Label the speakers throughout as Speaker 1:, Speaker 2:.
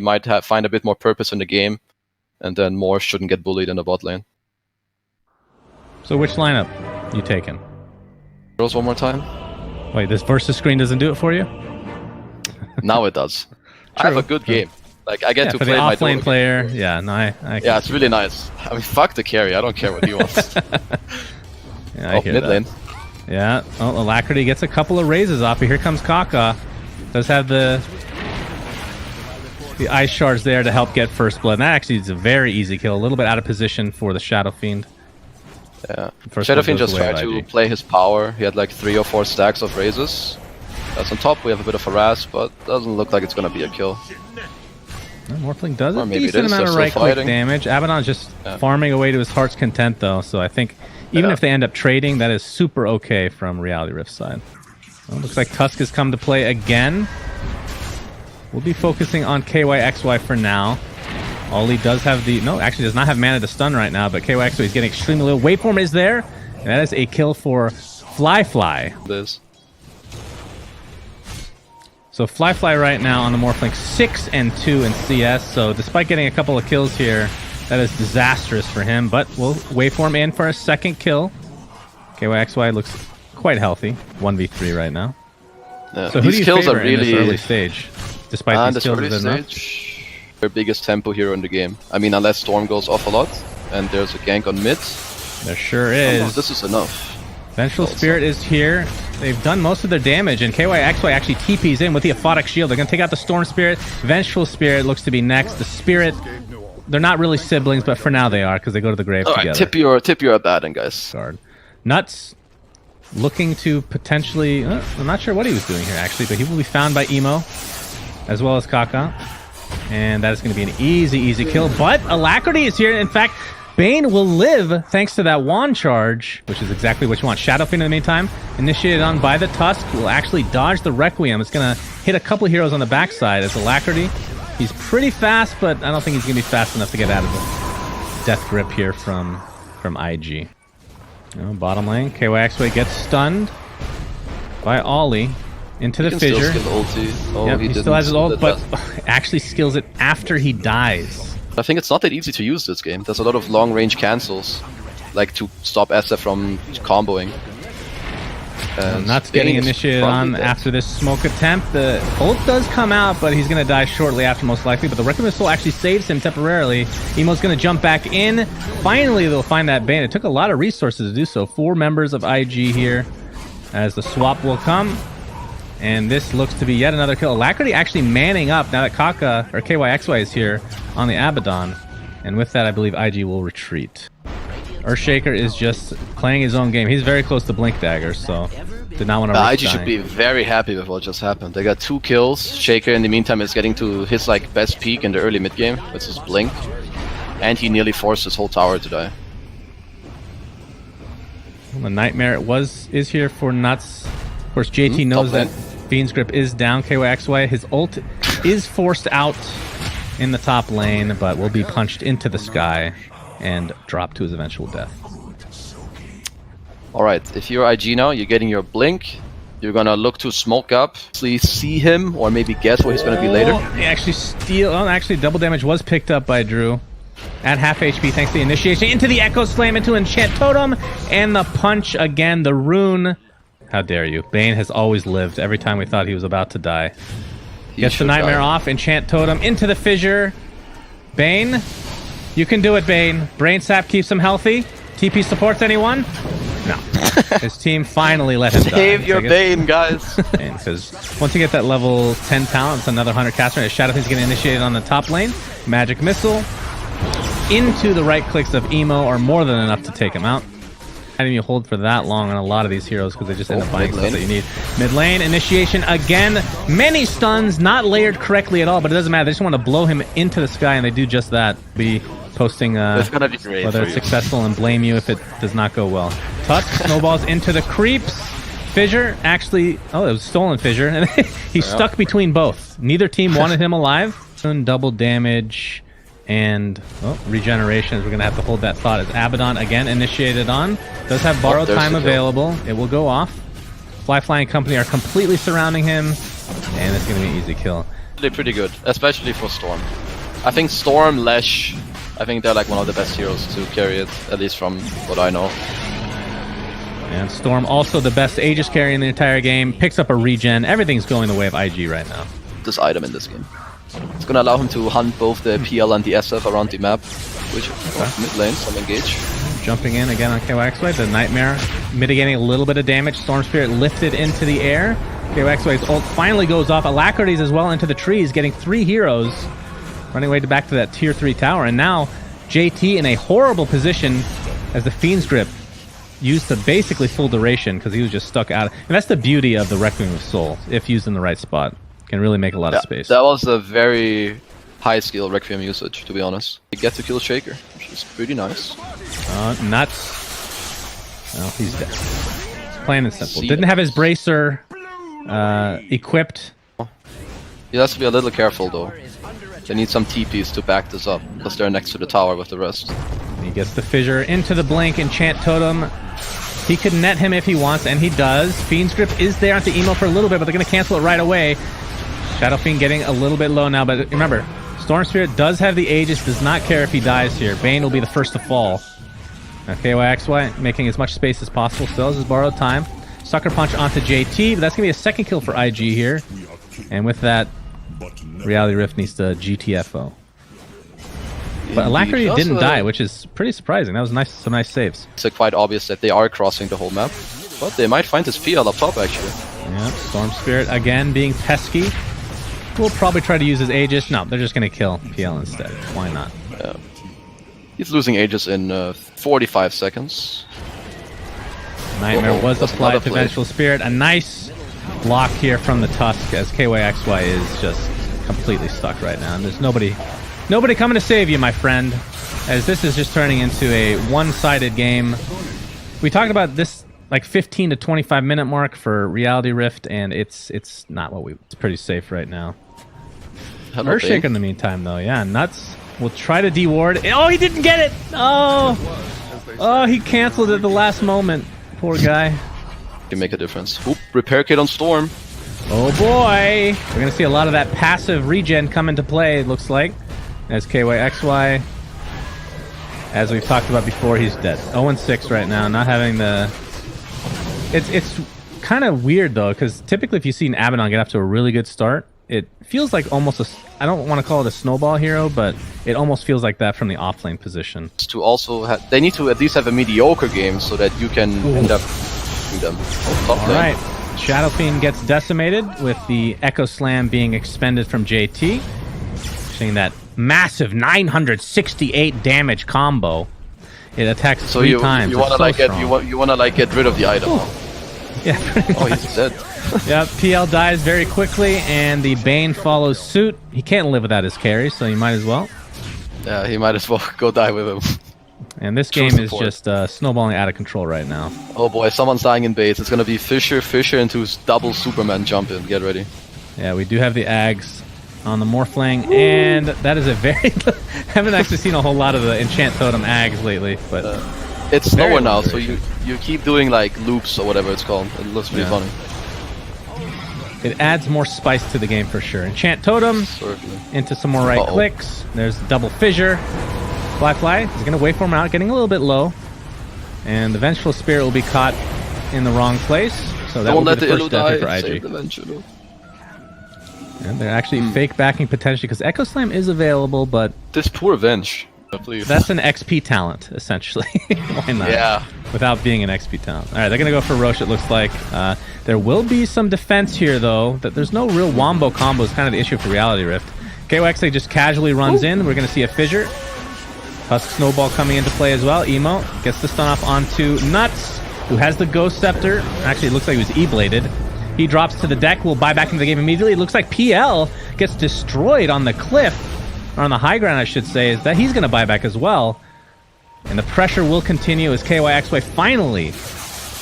Speaker 1: might find a bit more purpose in the game, and then more shouldn't get bullied in the bot lane.
Speaker 2: So which lineup you taking?
Speaker 1: Girls one more time.
Speaker 2: Wait, this versus screen doesn't do it for you?
Speaker 1: Now it does. I have a good game. Like, I get to
Speaker 2: for
Speaker 1: play
Speaker 2: the
Speaker 1: my
Speaker 2: offlane
Speaker 1: Dota
Speaker 2: player.
Speaker 1: game.
Speaker 2: Yeah, no,
Speaker 1: yeah, it's really nice. I mean, fuck the carry. I don't care what he wants.
Speaker 2: Yeah, I hear
Speaker 1: mid
Speaker 2: that.
Speaker 1: lane.
Speaker 2: Yeah, oh, Alacrity gets a couple of raises off. Here comes Kaka. Does have the ice shards there to help get first blood. And that actually is a very easy kill. A little bit out of position for the Shadow Fiend.
Speaker 1: Yeah. Shadow Fiend just tried to play his power. He had like 3 or 4 stacks of raises. That's on top. We have a bit of harass, but doesn't look like it's gonna be a kill.
Speaker 2: Morphling does a
Speaker 1: maybe
Speaker 2: decent amount of right-click damage. Abaddon's just
Speaker 1: Yeah.
Speaker 2: farming away to his heart's content, though. So I think even if they end up trading, that is super okay from Reality Rift's side. Well, looks like Tusk has come to play again. We'll be focusing on KYXY for now. Ollie does have the... No, actually does not have mana to stun right now, but KYXY is getting extremely low. Waveform is there. And that is a kill for Fly.
Speaker 1: This.
Speaker 2: So Fly right now on the Morphling 6 and 2 in CS. So despite getting a couple of kills here, that is disastrous for him. But we'll Waveform in for a second kill. KYXY looks quite healthy. 1v3 right now.
Speaker 1: Yeah.
Speaker 2: So who do you
Speaker 1: kills
Speaker 2: favor
Speaker 1: are really
Speaker 2: in this early stage? Despite these kills,
Speaker 1: early stage, their biggest tempo hero in the game. I mean, unless Storm goes off a lot, and there's a gank on mid.
Speaker 2: There sure is.
Speaker 1: Oh, this is enough.
Speaker 2: Vengeful Spirit is here. They've done most of their damage, and KYXY actually TPs in with the Aphotic Shield. They're going to take out the Storm Spirit. Vengeful Spirit looks to be next. The Spirit, they're not really siblings, but for now they are, because they go to the grave together.
Speaker 1: Alright, tip your Abaddon, guys.
Speaker 2: Guard. Nuts looking to potentially... I'm not sure what he was doing here, actually, but he will be found by Emo, as well as Kaka. And that is going to be an easy kill. But Alacrity is here. In fact, Bane will live thanks to that wand charge, which is exactly what you want. Shadow Fiend in the meantime, initiated on by the Tusk, will actually dodge the Requiem. It's going to hit a couple heroes on the backside as Alacrity. He's pretty fast, but I don't think he's going to be fast enough to get out of the death grip here from IG. Bottom lane, KYXY gets stunned by Ollie into the fissure. He still has his ult, but actually skills it after he dies.
Speaker 1: I think it's not that easy to use this game. There's a lot of long-range cancels, like to stop SF from comboing.
Speaker 2: Nuts getting initiated on after this smoke attempt. The ult does come out, but he's going to die shortly after, most likely. But the Requiem Soul actually saves him temporarily. Emo's going to jump back in. Finally, they'll find that Bane. It took a lot of resources to do so. 4 members of IG here as the swap will come. And this looks to be yet another kill. Alacrity actually manning up now that Kaka, or KYXY, is here on the Abaddon. And with that, I believe IG will retreat. Earthshaker is just playing his own game. He's very close to Blink Dagger, so did not want to risk
Speaker 1: IG should be very happy with what just happened. They got 2 kills. Shaker, in the meantime, is getting to his best peak in the early mid-game with his Blink. And he nearly forced his whole tower to die.
Speaker 2: Well, the Nightmare is here for Nuts. Of course, JT knows that Fiend's Grip is down. KYXY, his ult is forced out in the top lane, but will be punched into the sky and drop to his eventual death.
Speaker 1: Alright, if you're IG now, you're getting your Blink. You're gonna look to smoke up, please see him, or maybe guess where he's gonna be later.
Speaker 2: He actually actually double damage was picked up by Drew at half HP thanks to the initiation into the Echo Slam into Enchant Totem, and the punch again, the rune. How dare you? Bane has always lived every time we thought he was about to die. Gets the Nightmare off, Enchant Totem into the fissure. Bane, you can do it, Bane. Brain Sap keeps him healthy. TP supports anyone? No. His team finally let him die.
Speaker 1: Save your Bane, guys.
Speaker 2: Because once you get that level 10 talent, it's another 100 caster. Shadow Fiend's getting initiated on the top lane. Magic Missile into the right clicks of Emo are more than enough to take him out. I didn't even hold for that long on a lot of these heroes because they just end up buying stuff that you need. Mid lane, initiation again. Many stuns, not layered correctly at all, but it doesn't matter. They just want to blow him into the sky, and they do just that. Be posting
Speaker 1: gonna be great
Speaker 2: whether it's successful and blame you if it does not go well. Tusk snowballs into the creeps. Fissure actually... Oh, it was stolen Fissure. He's stuck between both. Neither team wanted him alive. Double damage and regeneration. We're going to have to hold that thought as Abaddon again initiated on. Does have borrowed time available. It will go off. Flying Company are completely surrounding him, and it's going to be an easy kill.
Speaker 1: actually pretty good, especially for Storm. I think Storm, Lesh, I think they're like one of the best heroes to carry it, at least from what I know.
Speaker 2: And Storm also the best Aegis carry in the entire game, picks up a regen. Everything's going the way of IG right now.
Speaker 1: This item in this game. It's gonna allow him to hunt both the PL and the SF around the map, which mid lane, some engage.
Speaker 2: Jumping in again on KYXY, the Nightmare mitigating a little bit of damage. Storm Spirit lifted into the air. KYXY's ult finally goes off. Alacrity's as well into the trees, getting 3 heroes. Running away back to that tier 3 tower. And now JT in a horrible position as the Fiend's Grip used to basically full duration because he was just stuck out. And that's the beauty of the Requiem of Soul, if used in the right spot. Can really make a lot of space.
Speaker 1: That was a very high skill Requiem usage, to be honest. You get to kill Shaker, which is pretty nice.
Speaker 2: Nuts. Well, he's dead. It's plain and simple. Didn't have his bracer equipped.
Speaker 1: He has to be a little careful though. They need some TPs to back this up, because they're next to the tower with the rest.
Speaker 2: He gets the fissure into the blink, enchant totem. He could net him if he wants, and he does. Fiend's Grip is there at the emo for a little bit, but they're going to cancel it right away. Shadow Fiend getting a little bit low now, but remember, Storm Spirit does have the Aegis, does not care if he dies here. Bane will be the first to fall. Now KYXY making as much space as possible, still has his borrowed time. Sucker Punch onto JT, but that's going to be a second kill for IG here. And with that, Reality Rift needs to GTFO. But Alacrity didn't die, which is pretty surprising. That was nice, some nice saves.
Speaker 1: It's quite obvious that they are crossing the whole map, but they might find his PL up top actually.
Speaker 2: Yeah, Storm Spirit again being pesky. We'll probably try to use his Aegis. No, they're just going to kill PL instead. Why not?
Speaker 1: Yeah. He's losing Aegis in 45 seconds.
Speaker 2: Nightmare was applied to Vengeful Spirit. A nice block here from the Tusk as KYXY is just completely stuck right now. And there's nobody coming to save you, my friend, as this is just turning into a one-sided game. We talked about this like 15 to 25 minute mark for Reality Rift, and it's not what it's pretty safe right now. Earthshaker in the meantime, though, yeah, Nuts will try to deward. Oh, he didn't get it! Oh, he canceled at the last moment. Poor guy.
Speaker 1: Can make a difference. Oop, repair kit on Storm.
Speaker 2: Oh boy! We're gonna see a lot of that passive regen come into play, it looks like. As KYXY, as we've talked about before, he's dead. 0-6 right now, not having the... It's kind of weird, though, because typically if you see an Abaddon get off to a really good start, it feels like almost a... I don't want to call it a snowball hero, but it almost feels like that from the offlane position.
Speaker 1: To also have, they need to at least have a mediocre game so that you can end up with them.
Speaker 2: Alright, Shadow Fiend gets decimated with the Echo Slam being expended from JT. Seeing that massive 968 damage combo. It attacks
Speaker 1: so
Speaker 2: three times.
Speaker 1: You want to like get rid of the item.
Speaker 2: Yeah.
Speaker 1: Oh, he's dead.
Speaker 2: Yeah, PL dies very quickly, and the Bane follows suit. He can't live without his carry, so he might as well.
Speaker 1: Yeah, he might as well go die with him.
Speaker 2: And this game is just snowballing out of control right now.
Speaker 1: Oh boy, someone's dying in base. It's gonna be Fisher into double Superman jump in. Get ready. Yeah,
Speaker 2: we do have the Ags on the Morphling, and that is a very... haven't actually seen a whole lot of the Enchant Totem Ags lately, but...
Speaker 1: it's slower now, so you keep doing like loops or whatever it's called. It looks pretty funny.
Speaker 2: It adds more spice to the game for sure. Enchant Totem into some more right clicks. There's double fissure. Fly is going to wait for him out, getting a little bit low. And the Vengeful Spirit will be caught in the wrong place. So that will be the first death for IG. And they're actually fake backing potentially because Echo Slam is available, but...
Speaker 1: This poor Venge. Please.
Speaker 2: That's an XP talent, essentially. Why not?
Speaker 1: Yeah. Without
Speaker 2: being an XP talent. Alright, they're going to go for Roche, it looks like. There will be some defense here, though. That there's no real wombo combo is kind of the issue for Reality Rift. KYXA just casually runs in. We're going to see a fissure. Tusk Snowball coming into play as well. Emo gets the stun off onto Nuts, who has the Ghost Scepter. Actually, it looks like he was E-bladed. He drops to the deck. We'll buy back into the game immediately. It looks like PL gets destroyed on the cliff. Or on the high ground, I should say, is that he's going to buy back as well. And the pressure will continue as KYXY finally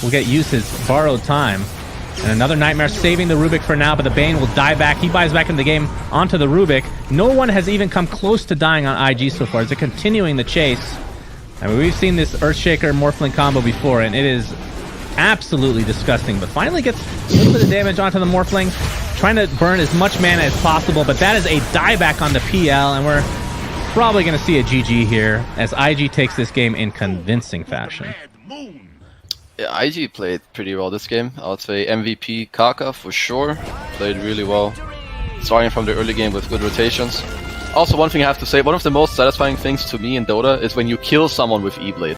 Speaker 2: will use his borrowed time. And another Nightmare saving the Rubik for now, but the Bane will die back. He buys back in the game onto the Rubik. No one has even come close to dying on IG so far. They're continuing the chase. I mean, we've seen this Earthshaker Morphling combo before, and it is absolutely disgusting. But finally gets a little bit of damage onto the Morphling. trying to burn as much mana as possible, but that is a dieback on the PL, and we're probably going to see a GG here as IG takes this game in convincing fashion.
Speaker 1: Yeah, IG played pretty well this game. I would say MVP Kaka for sure. Played really well. Starting from the early game with good rotations. Also, one thing I have to say, one of the most satisfying things to me in Dota is when you kill someone with E-Blade.